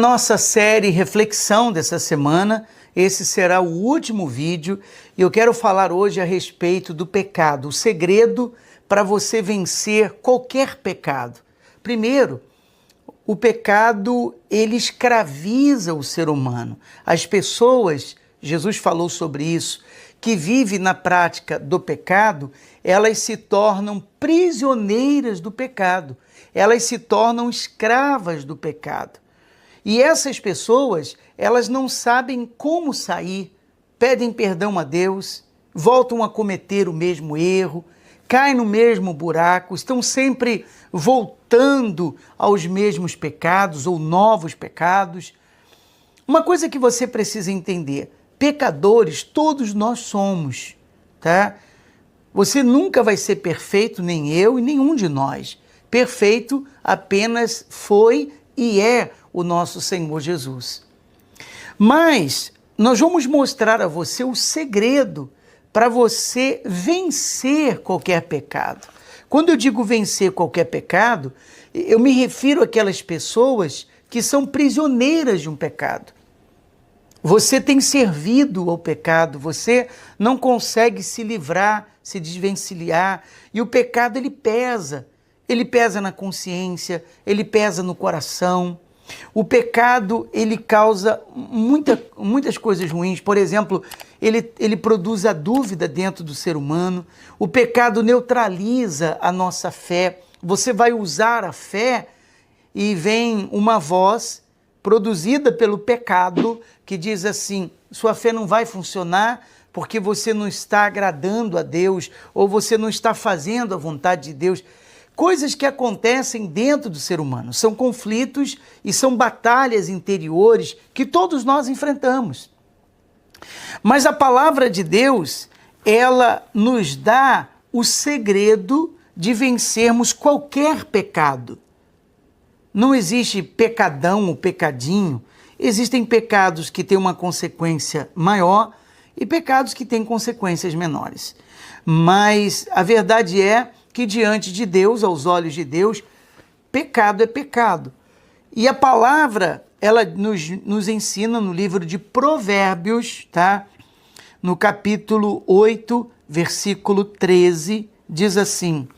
Nossa série Reflexão dessa semana, esse será o último vídeo e eu quero falar hoje a respeito do pecado, o segredo para você vencer qualquer pecado. Primeiro, o pecado, ele escraviza o ser humano. As pessoas, Jesus falou sobre isso, que vivem na prática do pecado, elas se tornam prisioneiras do pecado, elas se tornam escravas do pecado. E essas pessoas, elas não sabem como sair, pedem perdão a Deus, voltam a cometer o mesmo erro, caem no mesmo buraco, estão sempre voltando aos mesmos pecados ou novos pecados. Uma coisa que você precisa entender, pecadores todos nós somos, tá? Você nunca vai ser perfeito, nem eu e nenhum de nós. Perfeito apenas foi e é o nosso Senhor Jesus. Mas nós vamos mostrar a você o segredo para você vencer qualquer pecado. Quando eu digo vencer qualquer pecado, eu me refiro àquelas pessoas que são prisioneiras de um pecado. Você tem servido ao pecado, você não consegue se livrar, se desvencilhar, e o pecado ele pesa na consciência, ele pesa no coração. O pecado, ele causa muitas coisas ruins. Por exemplo, ele produz a dúvida dentro do ser humano. O pecado neutraliza a nossa fé. Você vai usar a fé e vem uma voz produzida pelo pecado que diz assim, sua fé não vai funcionar porque você não está agradando a Deus ou você não está fazendo a vontade de Deus. Coisas que acontecem dentro do ser humano, são conflitos e são batalhas interiores que todos nós enfrentamos. Mas a palavra de Deus, ela nos dá o segredo de vencermos qualquer pecado. Não existe pecadão ou pecadinho, existem pecados que têm uma consequência maior e pecados que têm consequências menores. Mas a verdade é que diante de Deus, aos olhos de Deus, pecado é pecado. E a palavra, ela nos ensina no livro de Provérbios, tá? No capítulo 8, versículo 13, diz assim,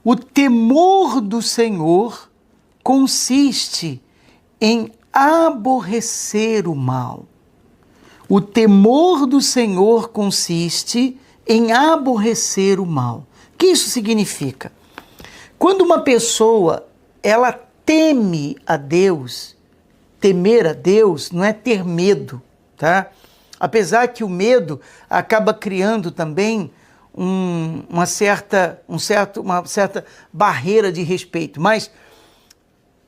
o temor do Senhor consiste em aborrecer o mal. O temor do Senhor consiste em aborrecer o mal. O que isso significa? Quando uma pessoa, ela teme a Deus, temer a Deus não é ter medo, tá? Apesar que o medo acaba criando também uma certa barreira de respeito, mas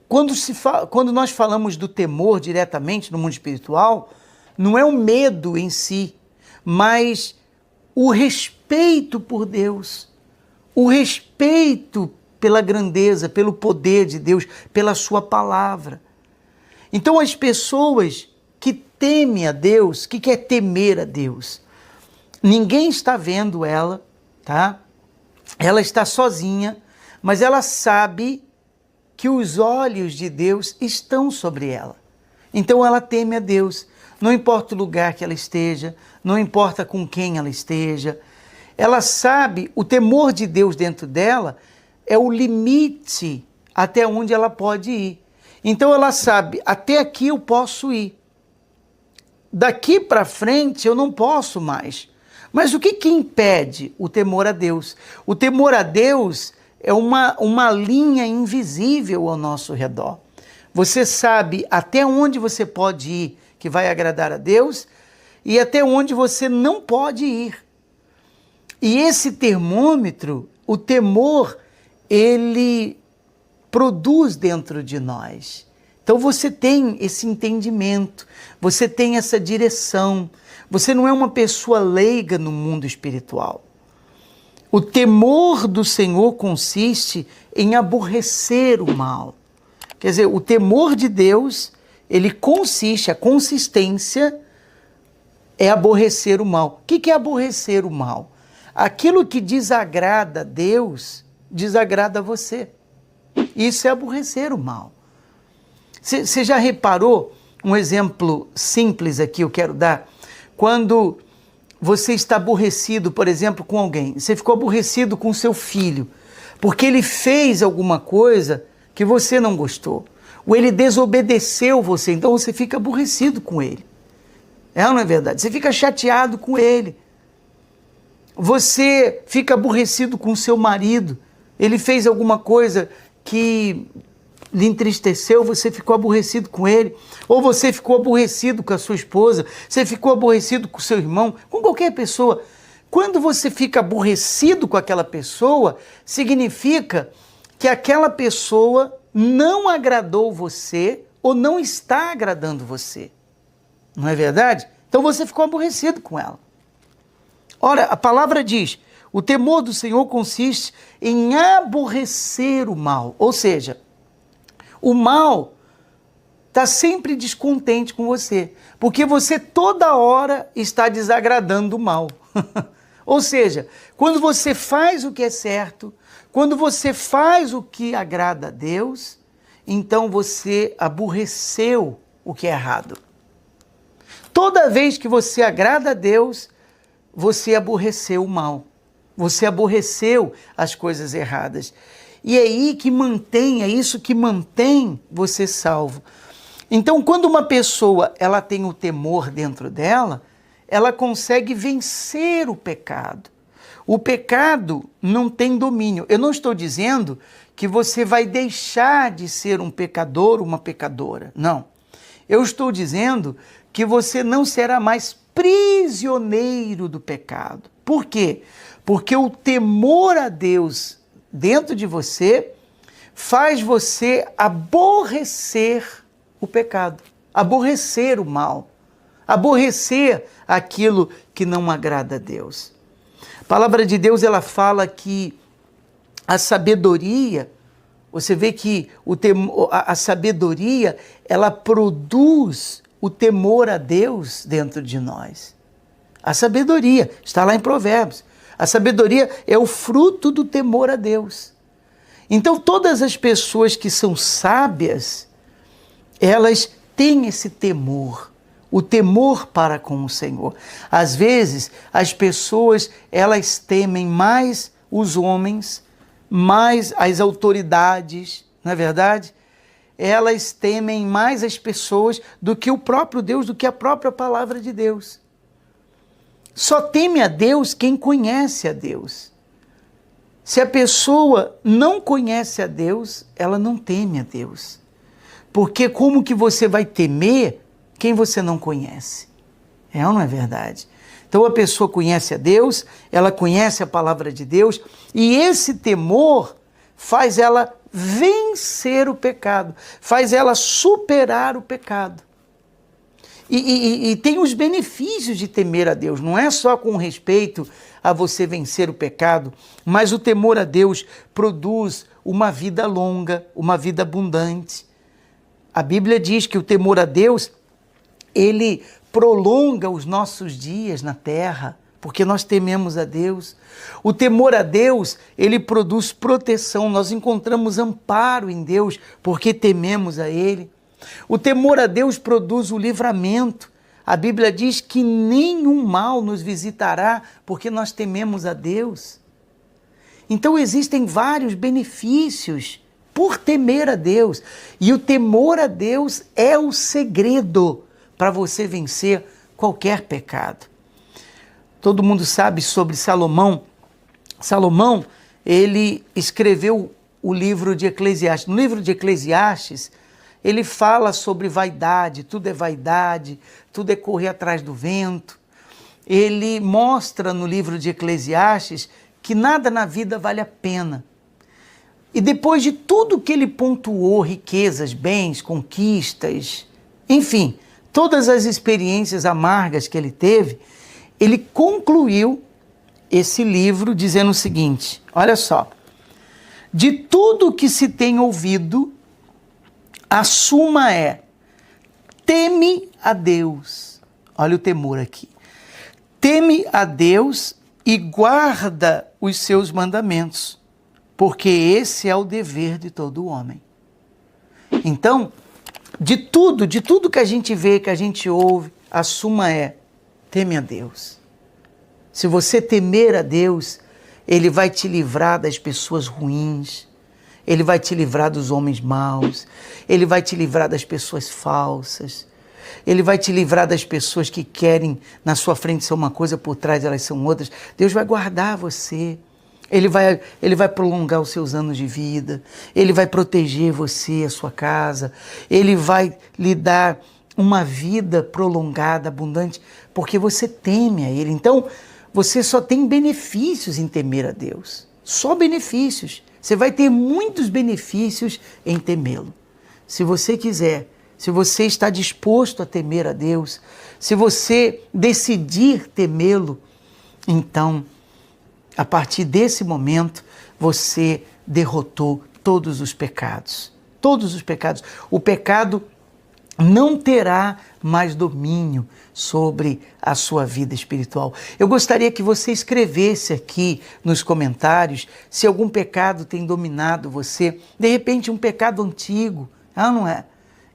quando nós falamos do temor diretamente no mundo espiritual, não é o medo em si, mas o respeito por Deus, o respeito pela grandeza, pelo poder de Deus, pela sua palavra. Então as pessoas que temem a Deus, que quer temer a Deus, ninguém está vendo ela, tá? Ela está sozinha, mas ela sabe que os olhos de Deus estão sobre ela. Então ela teme a Deus, não importa o lugar que ela esteja, não importa com quem ela esteja, ela sabe, o temor de Deus dentro dela é o limite até onde ela pode ir. Então ela sabe, até aqui eu posso ir. Daqui para frente eu não posso mais. Mas o que impede o temor a Deus? O temor a Deus é uma linha invisível ao nosso redor. Você sabe até onde você pode ir que vai agradar a Deus e até onde você não pode ir. E esse termômetro, o temor, ele produz dentro de nós. Então você tem esse entendimento, você tem essa direção, você não é uma pessoa leiga no mundo espiritual. O temor do Senhor consiste em aborrecer o mal. Quer dizer, o temor de Deus, ele consiste, a consistência é aborrecer o mal. O que é aborrecer o mal? Aquilo que desagrada a Deus, desagrada a você. Isso é aborrecer o mal. Você já reparou, um exemplo simples aqui eu quero dar, quando você está aborrecido, por exemplo, com alguém, você ficou aborrecido com seu filho, porque ele fez alguma coisa que você não gostou, ou ele desobedeceu você, então você fica aborrecido com ele. É ou não é verdade? Você fica chateado com ele. Você fica aborrecido com seu marido, ele fez alguma coisa que lhe entristeceu, você ficou aborrecido com ele, ou você ficou aborrecido com a sua esposa, você ficou aborrecido com seu irmão, com qualquer pessoa. Quando você fica aborrecido com aquela pessoa, significa que aquela pessoa não agradou você ou não está agradando você. Não é verdade? Então você ficou aborrecido com ela. Ora, a palavra diz, o temor do Senhor consiste em aborrecer o mal, ou seja, o mal está sempre descontente com você, porque você toda hora está desagradando o mal. Ou seja, quando você faz o que é certo, quando você faz o que agrada a Deus, então você aborreceu o que é errado. Toda vez que você agrada a Deus, você aborreceu o mal. Você aborreceu as coisas erradas. E é aí que mantém, é isso que mantém você salvo. Então, quando uma pessoa ela tem o temor dentro dela, ela consegue vencer o pecado. O pecado não tem domínio. Eu não estou dizendo que você vai deixar de ser um pecador ou uma pecadora. Não. Eu estou dizendo que você não será mais prisioneiro do pecado. Por quê? Porque o temor a Deus dentro de você faz você aborrecer o pecado, aborrecer o mal, aborrecer aquilo que não agrada a Deus. A palavra de Deus, ela fala que a sabedoria, você vê que a sabedoria, ela produz o temor a Deus dentro de nós. A sabedoria, está lá em Provérbios. A sabedoria é o fruto do temor a Deus. Então, todas as pessoas que são sábias, elas têm esse temor, o temor para com o Senhor. Às vezes, as pessoas, elas temem mais os homens, mais as autoridades, não é verdade? Elas temem mais as pessoas do que o próprio Deus, do que a própria palavra de Deus. Só teme a Deus quem conhece a Deus. Se a pessoa não conhece a Deus, ela não teme a Deus. Porque como que você vai temer quem você não conhece? É ou não é verdade? Então a pessoa conhece a Deus, ela conhece a palavra de Deus, e esse temor faz ela vencer o pecado, faz ela superar o pecado. E tem os benefícios de temer a Deus, não é só com respeito a você vencer o pecado, mas o temor a Deus produz uma vida longa, uma vida abundante. A Bíblia diz que o temor a Deus, ele prolonga os nossos dias na terra, porque nós tememos a Deus. O temor a Deus, ele produz proteção, nós encontramos amparo em Deus, porque tememos a Ele. O temor a Deus produz o livramento. A Bíblia diz que nenhum mal nos visitará, porque nós tememos a Deus. Então existem vários benefícios por temer a Deus. E o temor a Deus é o segredo para você vencer qualquer pecado. Todo mundo sabe sobre Salomão. Salomão, ele escreveu o livro de Eclesiastes. No livro de Eclesiastes, ele fala sobre vaidade, tudo é correr atrás do vento. Ele mostra no livro de Eclesiastes que nada na vida vale a pena. E depois de tudo que ele pontuou, riquezas, bens, conquistas, enfim, todas as experiências amargas que ele teve, ele concluiu esse livro dizendo o seguinte, olha só, de tudo que se tem ouvido, a suma é, teme a Deus. Olha o temor aqui. Teme a Deus e guarda os seus mandamentos, porque esse é o dever de todo homem. Então, de tudo que a gente vê, que a gente ouve, a suma é: teme a Deus. Se você temer a Deus, Ele vai te livrar das pessoas ruins, Ele vai te livrar dos homens maus, Ele vai te livrar das pessoas falsas, Ele vai te livrar das pessoas que querem na sua frente ser uma coisa, por trás elas são outras. Deus vai guardar você. Ele vai prolongar os seus anos de vida, Ele vai proteger você, a sua casa, Ele vai lhe dar uma vida prolongada, abundante, porque você teme a Ele. Então, você só tem benefícios em temer a Deus, só benefícios. Você vai ter muitos benefícios em temê-lo. Se você quiser, se você está disposto a temer a Deus, se você decidir temê-lo, então, a partir desse momento, você derrotou todos os pecados. Todos os pecados. O pecado não terá mais domínio sobre a sua vida espiritual. Eu gostaria que você escrevesse aqui nos comentários se algum pecado tem dominado você. De repente, um pecado antigo, não é?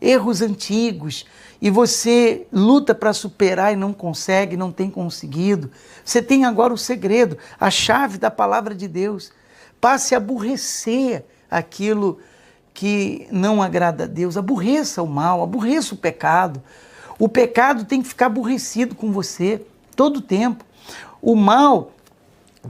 Erros antigos, e você luta para superar e não consegue, não tem conseguido. Você tem agora o segredo, a chave da palavra de Deus. Passe a aborrecer aquilo que não agrada a Deus. Aborreça o mal, aborreça o pecado. O pecado tem que ficar aborrecido com você todo o tempo. O mal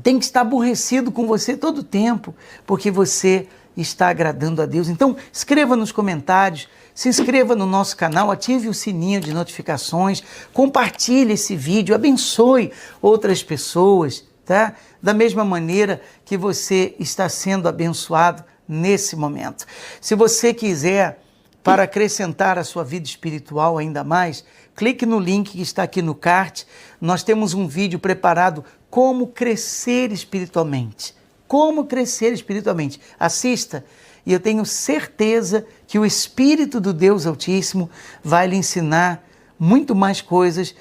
tem que estar aborrecido com você todo o tempo, porque você está agradando a Deus. Então, escreva nos comentários, se inscreva no nosso canal, ative o sininho de notificações, compartilhe esse vídeo, abençoe outras pessoas, tá? Da mesma maneira que você está sendo abençoado nesse momento. Se você quiser, para acrescentar a sua vida espiritual ainda mais, clique no link que está aqui no card. Nós temos um vídeo preparado, como crescer espiritualmente. Como crescer espiritualmente. Assista, e eu tenho certeza que o Espírito do Deus Altíssimo vai lhe ensinar muito mais coisas